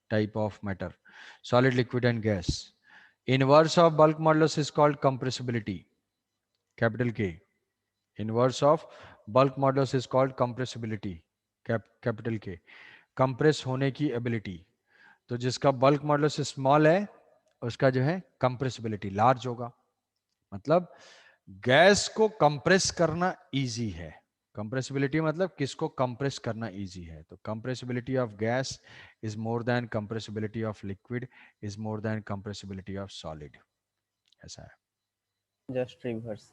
type of matter, solid, liquid and gas. Inverse of bulk modulus is called compressibility, capital K. Inverse of bulk modulus is called compressibility, capital K. Compress होने की ability. तो जिसका bulk modulus small है उसका जो है compressibility large होगा. मतलब गैस को कंप्रेस करना इजी है. कंप्रेसिबिलिटी मतलब किसको कंप्रेस करना इजी है. तो compressibility of gas is more than compressibility of liquid is more than compressibility of solid. ऐसा है. Just reverse.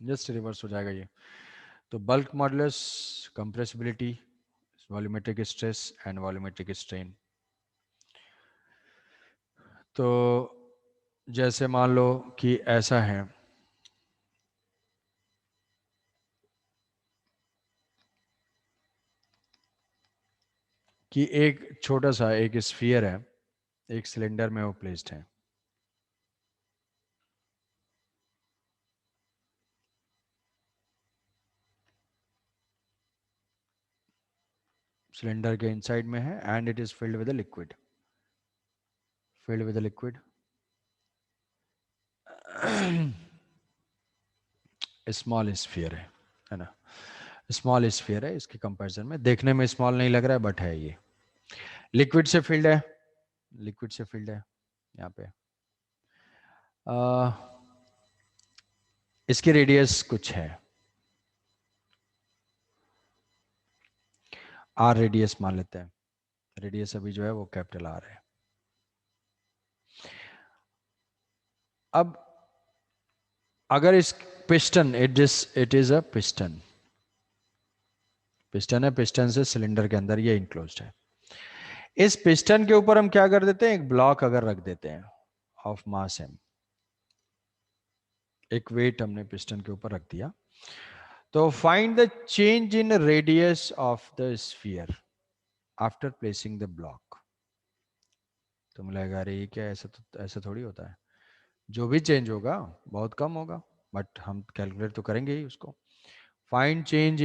जस्ट रिवर्स हो जाएगा ये. तो bulk modulus, compressibility, volumetric stress and volumetric strain. तो जैसे मान लो कि ऐसा है कि एक छोटा सा एक स्फीयर है, एक सिलेंडर में वो प्लेस्ड है. सिलेंडर के इनसाइड में है and it is filled with liquid. Filled with liquid. Small sphere है ना. स्मॉल स्फीयर है. इसके कंपैरिजन में देखने में स्मॉल नहीं लग रहा है बट है ये. लिक्विड से फिल्ड है. लिक्विड से फिल्ड है यहाँ पे. इसकी रेडियस कुछ है, आर रेडियस मान लेते हैं. रेडियस अभी जो है वो कैपिटल आर है. अब अगर इस piston, it is a piston. Piston है, पिस्टन से सिलेंडर के अंदर ये इंक्लोज्ड है. इस पिस्टन के ऊपर हम क्या कर देते हैं, एक ब्लॉक अगर रख देते हैं ऑफ मास एम. एक वेट हमने पिस्टन के ऊपर रख दिया. तो find the change in radius of the sphere after placing the block. तो मिलेगा अरे ये क्या, ऐसा थोड़ी होता है. जो भी चेंज होगा बहुत कम होगा बट हम कैलकुलेट तो करेंगे ही उसको. Find change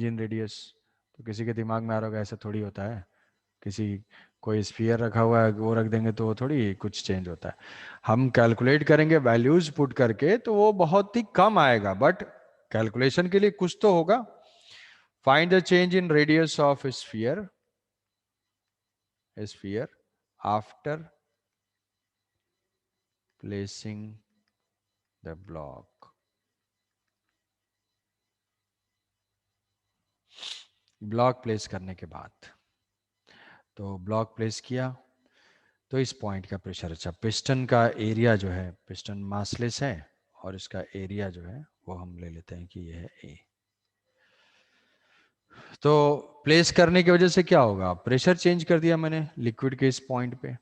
in radius. तो किसी के दिमाग में आ रहा होगा ऐसा थोड़ी होता है. किसी कोई स्फीयर रखा हुआ है वो रख देंगे तो वो थोड़ी कुछ चेंज होता है. हम कैलकुलेट करेंगे वैल्यूज पुट करके तो वो बहुत ही कम आएगा बट कैलकुलेशन के लिए कुछ तो होगा. Find the change in radius of sphere after placing the block. Block place करने के बाद, तो ब्लॉक प्लेस किया तो इस पॉइंट का प्रेशर. अच्छा, पिस्टन का एरिया जो है, पिस्टन मासलेस है और इसका एरिया जो है वो हम ले लेते हैं कि ये है ए. तो प्लेस करने की वजह से क्या होगा, प्रेशर चेंज कर दिया मैंने लिक्विड के इस पॉइंट पे.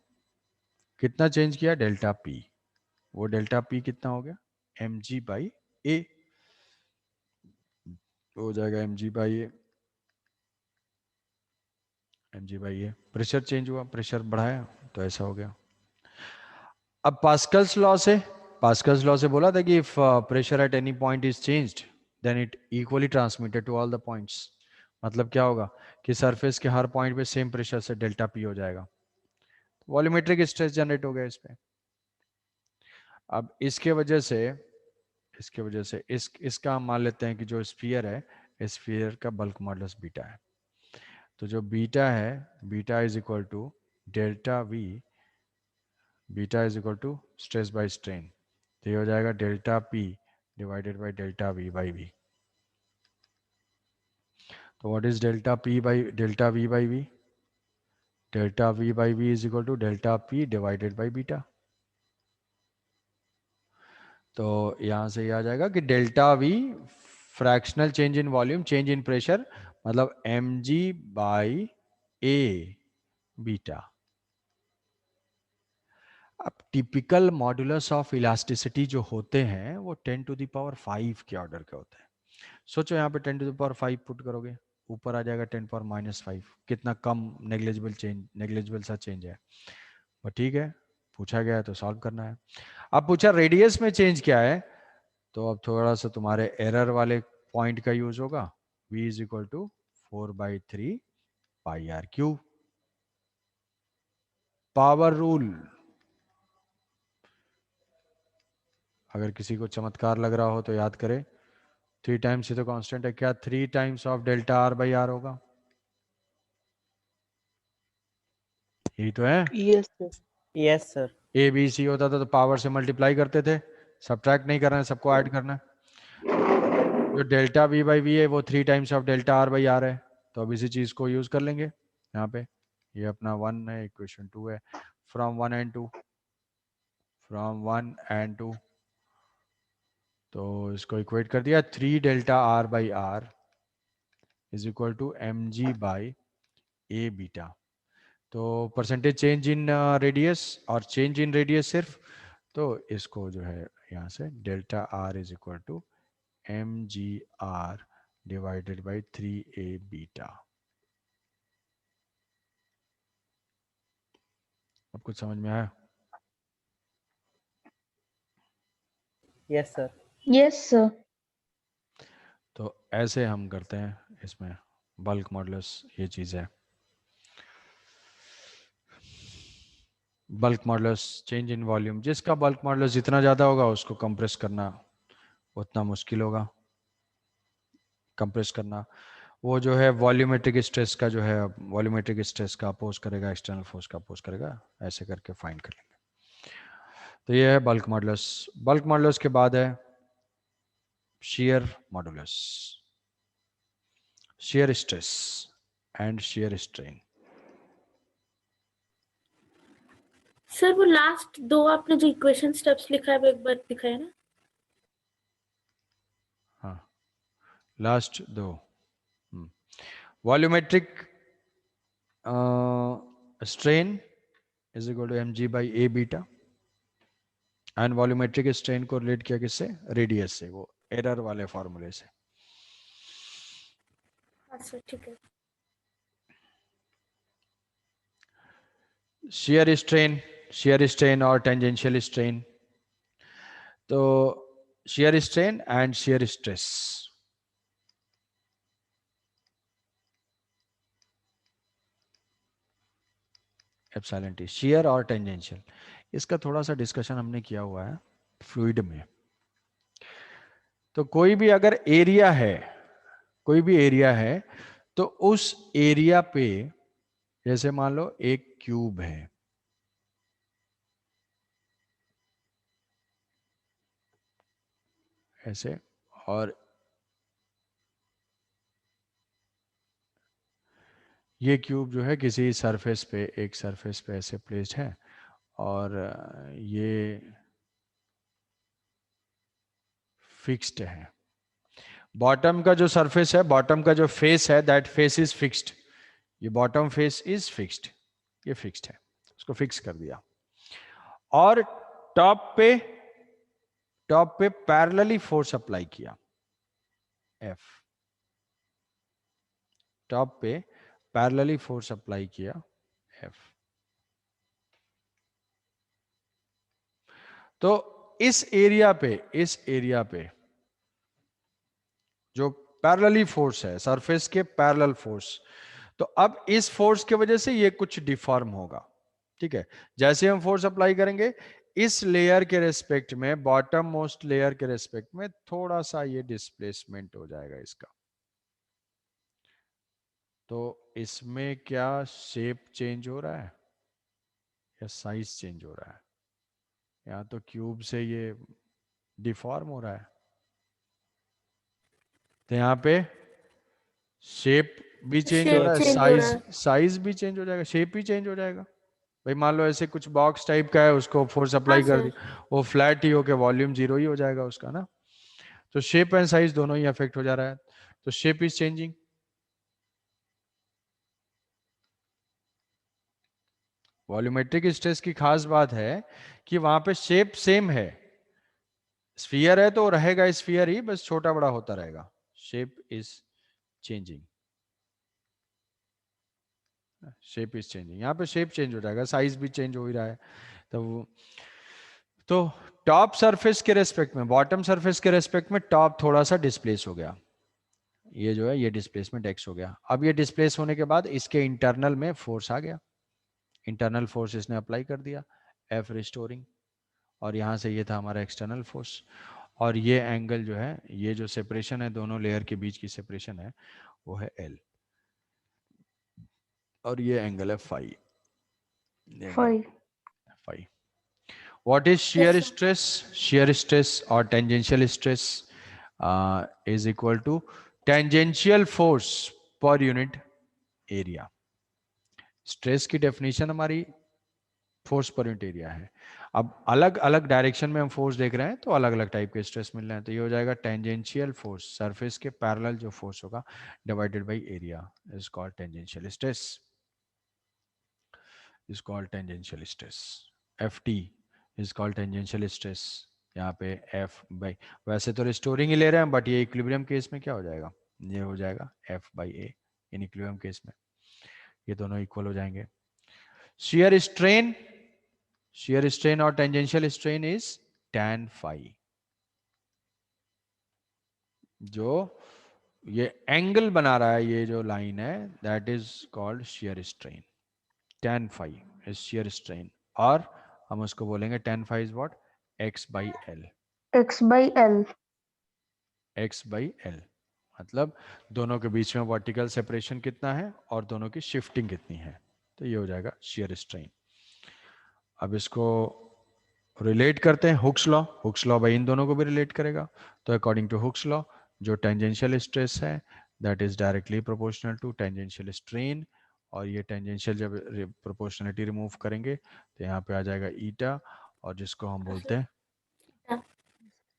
कितना चेंज किया, डेल्टा पी. वो डेल्टा पी कितना हो गया, एम जी बाई ए हो जाएगा. M G by A, M G by A. Pressure change हुआ, प्रेशर बढ़ाया तो ऐसा हो गया. अब पास्कल्स लॉ से बोला था कि if pressure at any point is changed then it equally transmitted to all the points. मतलब क्या होगा कि सरफेस के हर पॉइंट पे सेम प्रेशर से डेल्टा पी हो जाएगा. वॉल्यूमेट्रिक स्ट्रेस जनरेट हो गया इस पे. अब इसके वजह से इसका हम मान लेते हैं कि जो स्फीयर है, स्फीयर का बल्क मॉडुलस बीटा है. तो जो बीटा है, beta is equal to delta V, beta is equal to stress by strain. तो ये हो जाएगा delta P divided by delta V by V. तो what is delta P by delta V by V, delta V by V is equal to delta P divided by beta. तो यहां से ये आ जाएगा कि delta V fractional change in volume change in pressure, मतलब M G by A beta. अब typical modulus of elasticity जो होते हैं वो 10⁵ के ऑर्डर के होते हैं. सोचो यहाँ पे 10⁵ पुट करोगे, ऊपर आ जाएगा 10⁻⁵. कितना कम नेग्लिजिबल सा चेंज है. पर ठीक है, पूछा गया है तो सॉल्व करना है. अब पूछा रेडियस में चेंज क्या है, तो अब थोड़ा सा तुम्हारे एरर वाले पॉइंट का यूज होगा. V is equal to 4/3 pi R cube. Power rule, अगर किसी को चमत्कार लग रहा हो तो याद करें, 3 टाइम्स ही तो कांस्टेंट है, क्या 3 times of delta R by R होगा? यही तो है। Yes, sir. Yes, sir. A B C होता था तो पावर से मल्टीप्लाई करते थे, सब्ट्रैक्ट नहीं करना है, सबको ऐड करना है। जो डेल्टा वी बाई वी है वो 3 times of delta R by R है, तो अब इसी चीज को यूज कर लेंगे यहाँ पे। ये अपना 1 है, इक्वेशन 2 है। फ्रॉम 1 एंड 2, फ्रॉम 1 एंड 2, तो इसको इक्वेट कर दिया, 3 delta R by R is equal to M G by A beta. तो परसेंटेज चेंज इन रेडियस और चेंज इन रेडियस सिर्फ, तो इसको जो है यहाँ से delta R is equal to M G R divided by 3a beta. अब कुछ समझ में आया? Yes, sir. Yes, sir. तो ऐसे हम करते हैं इसमें बल्क मॉडुलस, ये चीज़ है bulk modulus change in volume. जिसका बल्क मॉडुलस जितना ज़्यादा होगा उसको कंप्रेस करना उतना मुश्किल होगा। कंप्रेस करना वो जो है वॉल्यूमेट्रिक स्ट्रेस का जो है, वॉल्यूमेट्रिक स्ट्रेस का अपोज करेगा, एक्सटर्नल फोर्स का अपोज करेगा, ऐसे करके फाइंड कर लेंगे। तो ये है बल्क मॉडुलस। बल्क मॉडुलस के बाद है shear modulus, shear stress and shear strain। Sir वो लास्ट दो आपने जो इक्वेशन स्टेप्स लिखा है वो एक बार दिखाया ना। हाँ, लास्ट दो। Volumetric strain is equal to M G by A beta, and volumetric strain को रिलेट किया किससे? रेडियस से, वो एरर वाले फॉर्मूले से। हाँ सर ठीक है। shear strain और टेंजेंशियल स्ट्रेन, तो shear strain and shear stress। Epsilon T, shear और टेंजेंशियल, इसका थोड़ा सा डिस्कशन हमने किया हुआ है फ्लूइड में। तो कोई भी अगर एरिया है, कोई भी एरिया है, तो उस एरिया पे जैसे मान लो एक क्यूब है, ऐसे, और ये क्यूब जो है किसी सरफेस पे, एक सरफेस पे ऐसे प्लेस्ड है, और ये फिक्स्ड है। बॉटम का जो सरफेस है, बॉटम का जो फेस है, दैट फेस इज फिक्स्ड। ये बॉटम फेस इज फिक्स्ड, ये फिक्स्ड है, उसको फिक्स कर दिया। और टॉप पे पैरेलली फोर्स अप्लाई किया, F, टॉप पे पैरेलली फोर्स अप्लाई किया, F। तो इस एरिया पे जो पैरेलली फोर्स है, सरफेस के पैरेलल फोर्स, तो अब इस फोर्स की वजह से ये कुछ डिफॉर्म होगा, ठीक है। जैसे हम फोर्स अप्लाई करेंगे इस लेयर के रेस्पेक्ट में, बॉटम मोस्ट लेयर के रेस्पेक्ट में थोड़ा सा ये डिस्प्लेसमेंट हो जाएगा इसका। तो इसमें क्या शेप चेंज हो रहा है या साइज चेंज हो रहा है? या तो क्यूब से ये डिफॉर्म हो रहा है, तो यहाँ पे शेप भी चेंज हो शेप रहा है, चेंज हो रहा है। साइज भी चेंज हो जाएगा, शेप भी चेंज हो जाएगा। भाई मान लो ऐसे कुछ बॉक्स टाइप का है, उसको फोर्स अप्लाई हाँ कर सर। दी, वो फ्लैट ही होके वॉल्यूम 0 ही हो जाएगा उसका ना। तो शेप एंड साइज दोनों ही अफेक्ट हो जा रहा है, तो shape is changing. Volumetric stress की खास बात है कि वहां पे शेप सेम है, स्फीयर है तो रहेगा स्फीयर ही, बस छोटा बड़ा होता रहेगा। Shape is changing, shape is changing, यहाँ पे शेप चेंज हो जाएगा, साइज भी चेंज हो ही रहा है। तो टॉप सरफेस के रेस्पेक्ट में, बॉटम सरफेस के रेस्पेक्ट में टॉप थोड़ा सा डिस्प्लेस हो गया, ये जो है ये डिस्प्लेसमेंट x हो गया। अब ये डिस्प्लेस होने के बाद इसके इंटरनल में फोर्स आ गया, इंटरनल फोर्स इसने अप्लाई कर दिया F रिस्टोरिंग, और यहाँ से ये था हमारा एक्सटर्नल फोर्स, और ये एंगल जो है, ये जो सेपरेशन है दोनों लेयर के बीच की सेपरेशन है वो है L, और ये एंगल है फाई, ये angle five phi. What is shear Yes, sir. stress? Shear stress or tangential stress is equal to tangential force per unit area. Stress की डेफिनेशन हमारी फोर्स पर यूनिट एरिया है। अब अलग अलग डायरेक्शन में हम फोर्स देख रहे हैं तो अलग अलग टाइप के स्ट्रेस मिल रहे हैं, तो ये हो जाएगा टेंजेंशियल फोर्स, सरफेस के पैरेलल जो फोर्स होगा divided by area is called tangential stress, is called tangential stress. Ft is called tangential stress, यहाँ पे F बाई, वैसे तो रिस्टोरिंग ही ले रहे हैं बट ये इक्विलिब्रियम केस में क्या हो जाएगा, ये हो जाएगा F by A in equilibrium case में, ये दोनों इक्वल हो जाएंगे। shear strain, shear strain और tangential strain is tan phi, जो ये एंगल बना रहा है, ये जो लाइन है that is called shear strain, tan phi is shear strain, और हम उसको बोलेंगे tan phi is what, x by l, x by L x by l, मतलब दोनों के बीच में वर्टिकल सेपरेशन कितना है और दोनों की शिफ्टिंग कितनी है, तो ये हो जाएगा shear strain। अब इसको रिलेट करते हैं हुक्स लॉ, हुक्स लॉ भाई इन दोनों को भी रिलेट करेगा, तो अकॉर्डिंग टू हुक्स लॉ जो टेंजेंशियल स्ट्रेस है that is directly proportional to tangential strain, और ये टेंजेंशियल जब प्रोपोर्शनलिटी रिमूव करेंगे तो यहाँ पे आ जाएगा ईटा, और जिसको हम बोलते हैं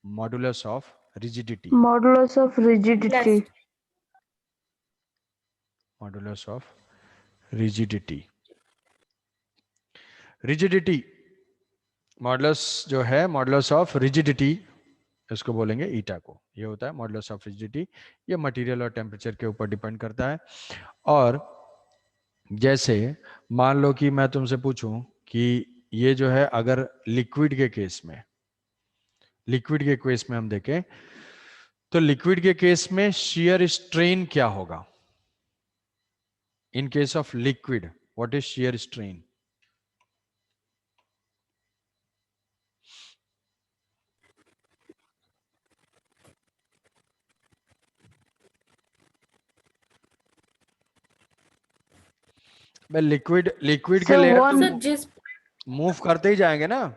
modulus of rigidity, modulus of rigidity Blessed. Modulus of rigidity, rigidity modulus जो है मॉडुलस ऑफ रिजिडिटी, इसको बोलेंगे ईटा को, ये होता है मॉडुलस ऑफ रिजिडिटी, ये मटेरियल और टेम्परेचर के ऊपर डिपेंड करता है। और जैसे मान लो कि मैं तुमसे पूछूं कि ये जो है अगर लिक्विड के केस में, लिक्विड के केस में हम देखें तो लिक्विड के केस में शियर स्ट्रेन क्या होगा, in case of liquid what is shear strain, liquid liquid के Sir, लेयर one- सर जिस मूव करते ही जाएंगे ना,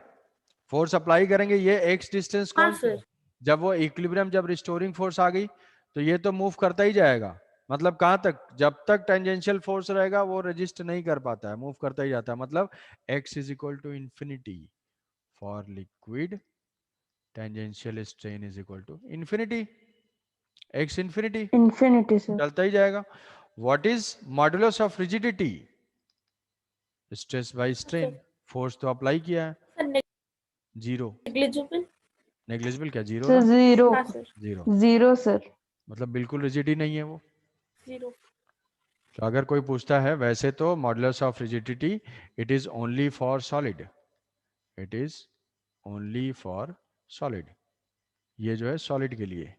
फोर्स अप्लाई करेंगे, ये एक्स डिस्टेंस हाँ कौन सी है? सर, जब वो इक्विलिब्रियम, जब रिस्टोरिंग फोर्स आ गई तो ये तो मूव करता ही जाएगा, मतलब कहां तक, जब तक टेंजेंशियल फोर्स रहेगा वो रजिस्ट नहीं कर पाता है, मूव करता ही जाता है, मतलब x is equal to infinity for liquid, tangential strain is equal to infinity, x infinity infinity sir चलता ही जाएगा। What is modulus of rigidity, stress by strain, force तो अप्लाई किया है, सर जीरो, नेग्लिजिबल, नेग्लिजिबल क्या, zero sir ना, zero हाँ sir, zero, zero sir मतलब बिल्कुल रिजिड ही नहीं है वो। 0. तो अगर कोई पूछता है, वैसे तो modulus of rigidity it is only for solid, it is only for solid, ये जो है सॉलिड के लिए,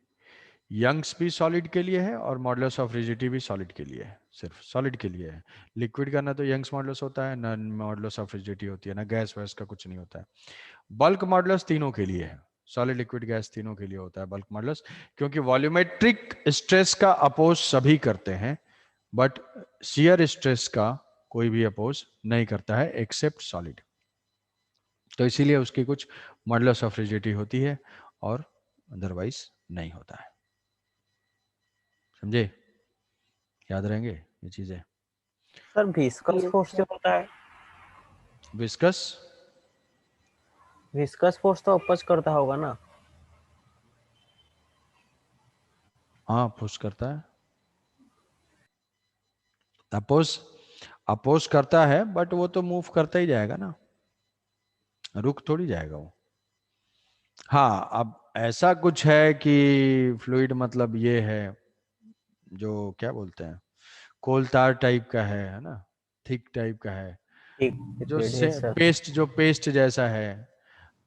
यंग्स भी सॉलिड के लिए है और मॉडुलस ऑफ रिजिडिटी भी सॉलिड के लिए है, सिर्फ सॉलिड के लिए है। लिक्विड का ना तो यंग्स मॉडुलस होता है ना मॉडुलस ऑफ रिजिडिटी होती है, ना गैस वैस का कुछ नहीं होता है। बल्क मॉडुलस तीनों के लिए है, सॉलिड लिक्विड गैस तीनों के लिए होता है बल्क मॉडुलस, क्योंकि वॉल्यूमेट्रिक स्ट्रेस का अपोज सभी करते हैं बट शियर स्ट्रेस का कोई भी अपोज नहीं करता है एक्सेप्ट सॉलिड, तो इसीलिए उसकी कुछ मॉडुलस ऑफ रिजिडिटी होती है और अदरवाइज नहीं होता है। समझे, याद रहेंगे ये चीजें। सर विस्कस फोर्स जो होता है, विस्कस, विस्कस फोर्स तो अपोज करता होगा ना। हाँ पुश करता है, अपोज, अपोज करता है बट वो तो मूव करता ही जाएगा ना, रुक थोड़ी जाएगा वो। हाँ अब ऐसा कुछ है कि फ्लूइड मतलब ये है जो क्या बोलते हैं कोल तार टाइप का है ना, थिक टाइप का है, ठीक जो है सर। पेस्ट, जो पेस्ट जैसा है,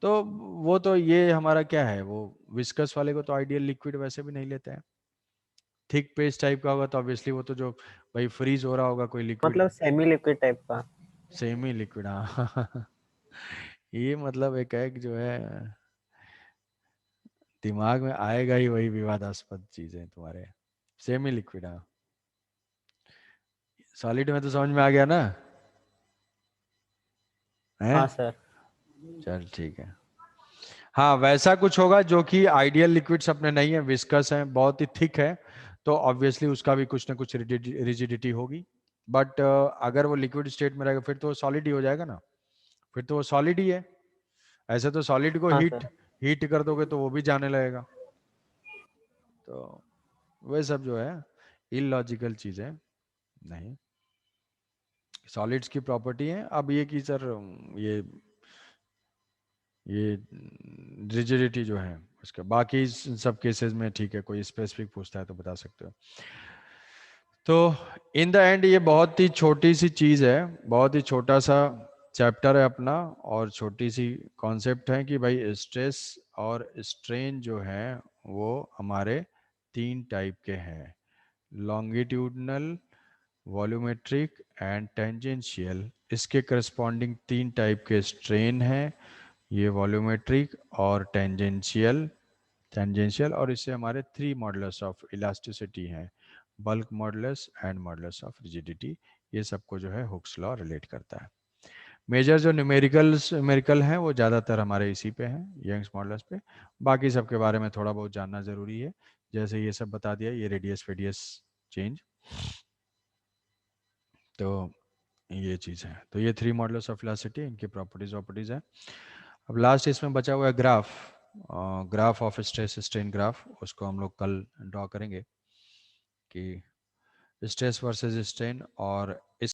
तो वो तो ये हमारा क्या है, वो विस्कस वाले को तो आइडियल लिक्विड वैसे भी नहीं लेते हैं, थिक पेस्ट टाइप का होगा तो ऑब्वियसली वो तो जो भाई फ्रीज हो रहा होगा कोई लिक्विड, मतलब सेमी लिक्विड टाइप का। Semi liquid. हाँ ये मतलब एक है कि जो है दिमाग में आएगा ही वही विवादास्पद चीजें तुम्हारे। सेमी लिक्विड, हाँ। सॉलिड में तो समझ में आ गया ना, है? हाँ सर। चल ठीक है। हाँ वैसा कुछ होगा जो कि आइडियल लिक्विड्स अपने नहीं है, विस्कस है, बहुत ही थिक है, तो ऑब्वियसली उसका भी कुछ ना कुछ रिजिडिटी होगी। बट अगर वो लिक्विड स्टेट में रहेगा फिर तो वो सॉलिड ही हो जाएगा ना, फिर तो वो सॉलिड ही है। ऐसे तो सॉलिड को हाँ हीट सर। हीट कर दोगे तो वो भी जाने लगेगा। तो वह सब जो है इलॉजिकल चीजें नहीं, सॉलिड्स की प्रॉपर्टी है। अब ये कि सर ये ये रिजिडिटी जो है उसके बाकी सब केसेस में ठीक है, कोई स्पेसिफिक पूछता है तो बता सकते हो। तो इन द एंड ये बहुत ही छोटी सी चीज है, बहुत ही छोटा सा चैप्टर है अपना, और छोटी सी कॉन्सेप्ट है कि भाई स्ट्रेस और स्ट्रेन जो है वो हमारे 3 टाइप के हैं, लॉन्गिट्यूडनल, वॉल्यूमेट्रिक एंड टेंजेंशियल। इसके करस्पॉन्डिंग 3 टाइप के स्ट्रेन हैं, ये वॉल्यूमेट्रिक और टेंजेंशियल, और इससे हमारे 3 मॉडुलस ऑफ इलास्टिसिटी हैं, bulk modulus and modulus of rigidity. ये सबको जो है हुक्स लॉ रिलेट करता है। मेजर जो न्यूमेरिकल हैं वो ज़्यादातर हमारे इसी पे हैं, यंग्स मॉडुलस पे। बाकी सब के बारे में थोड़ा बहुत जानना ज़रूरी है, जैसे ये सब बता दिया, ये रेडियस फेडियस चेंज, तो ये चीज़ है। तो ये 3 मॉडुलस ऑफ इलास्टिसिटी, इनकी प्रॉपर्टीज है। अब लास्ट इसमें बचा हुआ है graph, graph of stress strain graph, उसको हम लोग कल ड्रॉ करेंगे कि स्ट्रेस वर्सेस स्ट्रेन और